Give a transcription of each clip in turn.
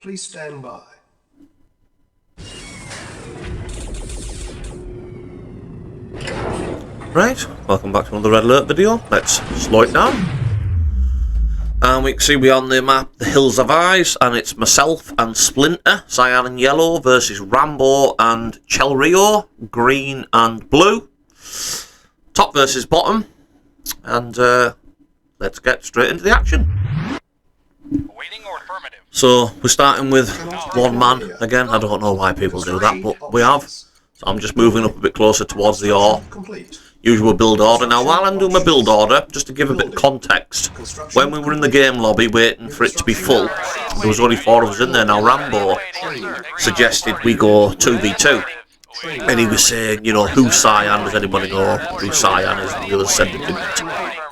Please stand by. Right, welcome back to another Red Alert video. Let's slow it down. And we can see we're on the map, the Hills of Eyes, and it's myself and Splinter, cyan and yellow, versus Rambo and Chelrio, green and blue. Top versus bottom. And let's get straight into the action. So we're starting with one man again. I don't know why people do that, but we have. So I'm just moving up a bit closer towards the ore. Usual build order. Now while I'm doing my build order, just to give a bit of context, when we were in the game lobby waiting for it to be full, there was only 4 of us in there. Now Rambo suggested we go 2v2. And he was saying, you know, who's Cyan? Does anybody know who Cyan is? And the others said they didn't.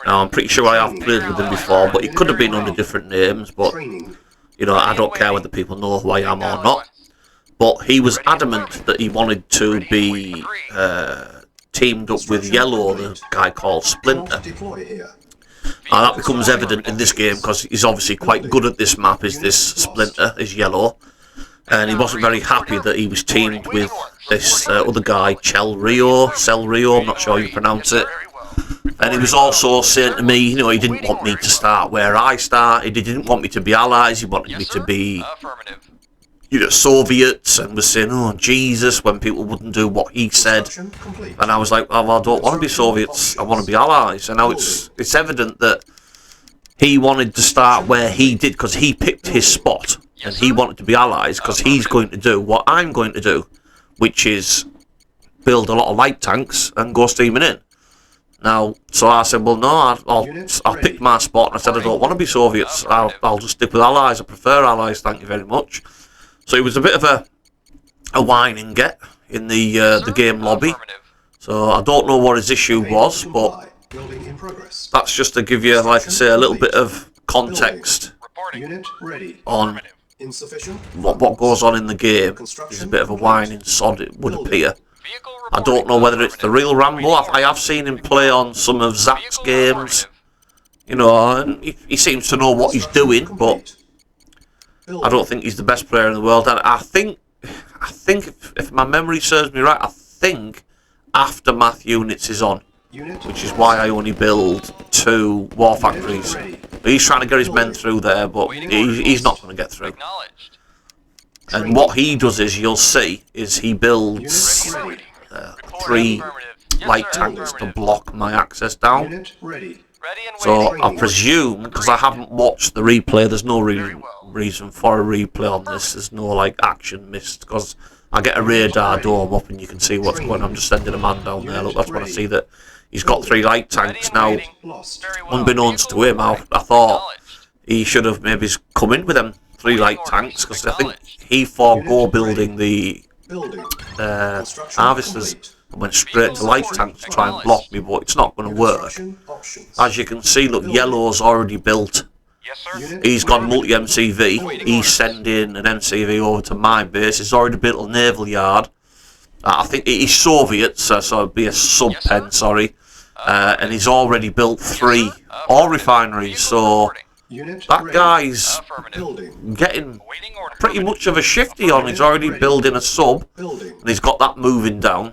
Now I'm pretty sure I have played with him before, but it could have been under different names, but you know, I don't care whether people know who I am or not. But he was adamant that he wanted to be teamed up with Yellow, the guy called Splinter. Now that becomes evident in this game because he's obviously quite good at this map, is this Splinter, is Yellow. And he wasn't very happy that he was teamed with this other guy, Chelrio, I'm not sure how you pronounce it. And he was also saying to me, you know, he didn't want me to start where I started, he didn't want me to be allies, he wanted me to be, you know, Soviets, and was saying, oh, Jesus, when people wouldn't do what he said. And I was like, oh, well, I don't want to be Soviets, I want to be allies. And now it's evident that he wanted to start where he did, because he picked his spot, and he wanted to be allies, because he's going to do what I'm going to do, which is build a lot of light tanks and go steaming in. Now, so I said, well, no, I'll pick my spot, and I said, I don't want to be Soviets, I'll just stick with allies, I prefer allies, thank you very much. So it was a bit of a whine and get in the game lobby. So I don't know what his issue was, but that's just to give you, like I say, a little bit of context on what goes on in the game. It's a bit of a whining sod, it would appear. I don't know whether it's the real Rambo. I have seen him play on some of Zach's games, you know, and he seems to know what he's doing, but I don't think he's the best player in the world. And I think if my memory serves me right, I think Aftermath units is on, which is why I only build 2 war factories. He's trying to get his men through there, but he's not going to get through. And what he does is, you'll see, is he builds 3 light tanks to block my access down. So I presume, because I haven't watched the replay, there's no reason for a replay on this. There's no like action missed, because I get a radar dome up and you can see what's going on. I'm just sending a man down there. Look, that's when I see that he's got 3 light tanks. Now, unbeknownst to him, I thought he should have maybe come in with them 3 light tanks, because I think he forego building the harvesters and went straight to light tanks to try and block me, but it's not going to work. As you can see, look, Yellow's already built. He's got multi-MCV. He's sending an MCV over to my base. He's already built a naval yard. I think he's Soviet, so it'd be a sub-pen, sorry. And he's already built 3 oil refineries, so that guy's getting pretty much of a shifty on. He's already building a sub, and he's got that moving down.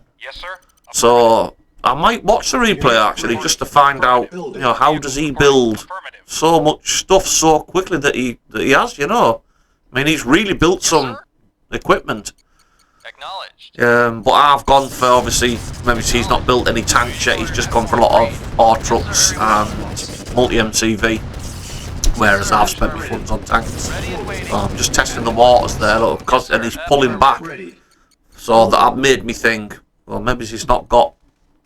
So I might watch the replay actually, just to find out, you know, how does he build so much stuff so quickly that he has, you know. I mean, he's really built some equipment. But I've gone for, obviously, maybe he's not built any tanks yet, he's just gone for a lot of ore trucks and multi-MCV, whereas I've spent my funds on tanks. So I'm just testing the waters there, look, and he's pulling back. So that made me think, well, maybe he's not got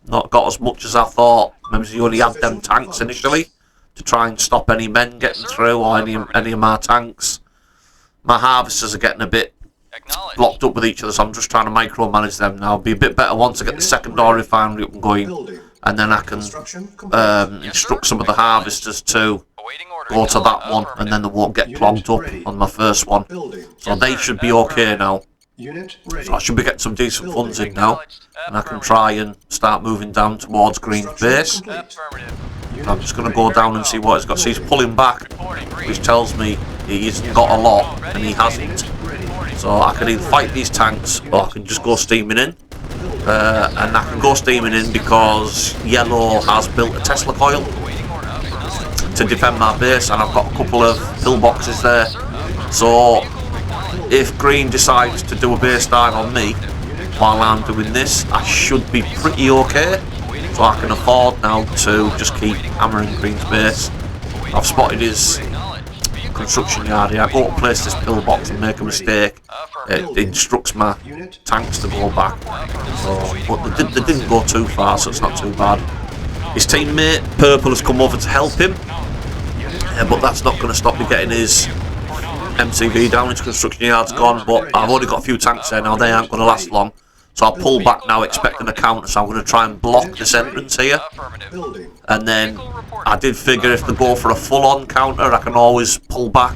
as much as I thought. Maybe he only had them tanks initially to try and stop any men getting through, or any of my tanks. My harvesters are getting a bit blocked up with each other, so I'm just trying to micromanage them now. It'll be a bit better once I get the second ore refinery up and going, and then I can instruct some of the harvesters to go to that one, and then they won't get clogged up on my first one. So they should be okay now. So I should be getting some decent funds in now, and I can try and start moving down towards Green's base. I'm just going to go down and see what he's got. So he's pulling back, which tells me he's got a lot, and he hasn't. So I can either fight these tanks, or I can just go steaming in. And I can go steaming in because yellow has built a Tesla coil to defend my base, and I've got a couple of pillboxes there. So if green decides to do a base dive on me while I'm doing this, I should be pretty okay. So I can afford now to just keep hammering green's base. I've spotted his construction yard here. I go to place this pillbox and make a mistake. It instructs my tanks to go back. So, but they didn't go too far, so it's not too bad. His teammate, Purple, has come over to help him. But that's not going to stop me getting his MCV down. His construction yard's gone, but I've only got a few tanks there now. They aren't going to last long. So I'll pull back now expecting a counter, so I'm going to try and block this entrance here. And then I did figure if they go for a full-on counter, I can always pull back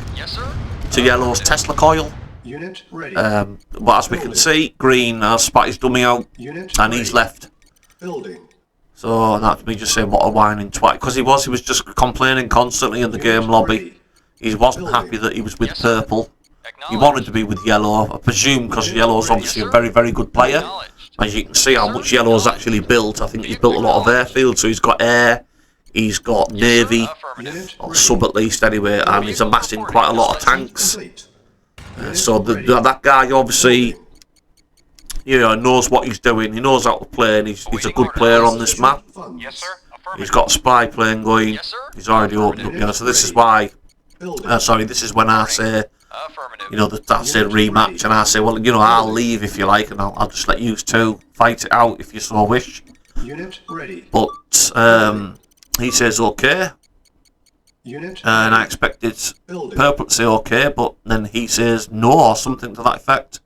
to yellow's Tesla coil. But as we can see, green has spat his dummy out and he's left. So that's me just saying what a whining twat. Because he was just complaining constantly in the game lobby. He wasn't happy that he was with purple. He wanted to be with yellow, I presume, because yellow's obviously a very, very good player. As you can see how much yellow's actually built. I think he's built a lot of airfields, so he's got air, he's got navy, or sub at least anyway, and he's amassing quite a lot of tanks. So that guy obviously, you know, knows what he's doing. He knows how to play, and he's a good player on this map. He's got a spy plane going. He's already opened up, you know. So this is why. Sorry, this is when I say, you know, I say rematch, and I say, well, you know, I'll leave if you like, and I'll just let you two fight it out if you so wish. But he says okay. And I expected Purple to say okay, but then he says no or something to that effect.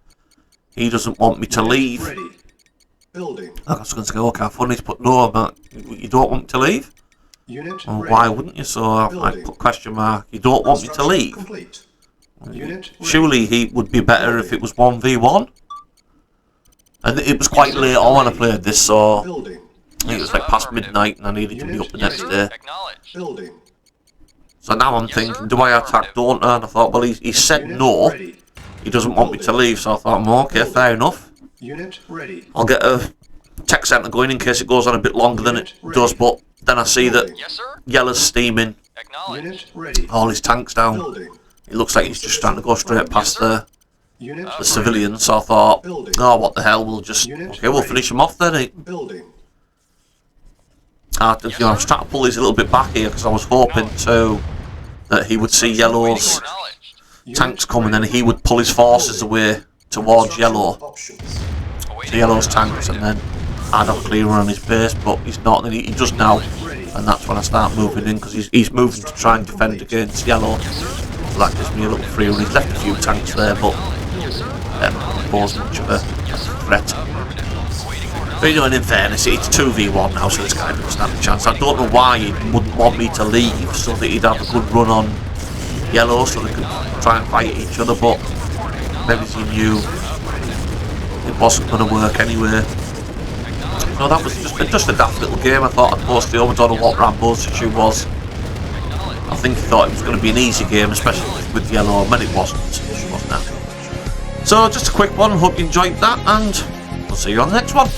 He doesn't want me to leave. I was going to go, okay, funny to put no, but you don't want me to leave? Well, why wouldn't you? So I put question mark. You don't want me to leave? Surely he would be better if it was 1v1. And it was quite late on when I played this, so I think it was like past midnight and I needed to be up the next day. So now I'm thinking, do I attack, don't I? And I thought, well, he said no. He doesn't want me to leave, so I thought, well, okay, fair enough. I'll get a tech centre going in case it goes on a bit longer than it does, but then I see that yellow's steaming all his tanks down. It looks like he's just trying to go straight past the civilians, so I thought, oh, what the hell, we'll just, okay, we'll finish him off then. I was trying to pull these a little bit back here because I was hoping that he would see yellow's tanks coming, and then he would pull his forces away towards yellow, to yellow's tanks, and then I'd have clearer on his base, but he's not, and he does now, and that's when I start moving in, because he's moving to try and defend against yellow, so that gives me a little freer, and he's left a few tanks there, but don't pose much of a threat. But you know, and in fairness, it's 2v1 now, so this guy doesn't stand a chance. I don't know why he wouldn't want me to leave, so that he'd have a good run on yellow, so they could try and fight each other, but maybe he knew it wasn't going to work anyway. So that was just a daft little game. I thought I'd post it over. I don't know what Rambo's issue was. I think he thought it was going to be an easy game, especially with yellow, and it wasn't. It wasn't that. So just a quick one. Hope you enjoyed that, and we'll see you on the next one.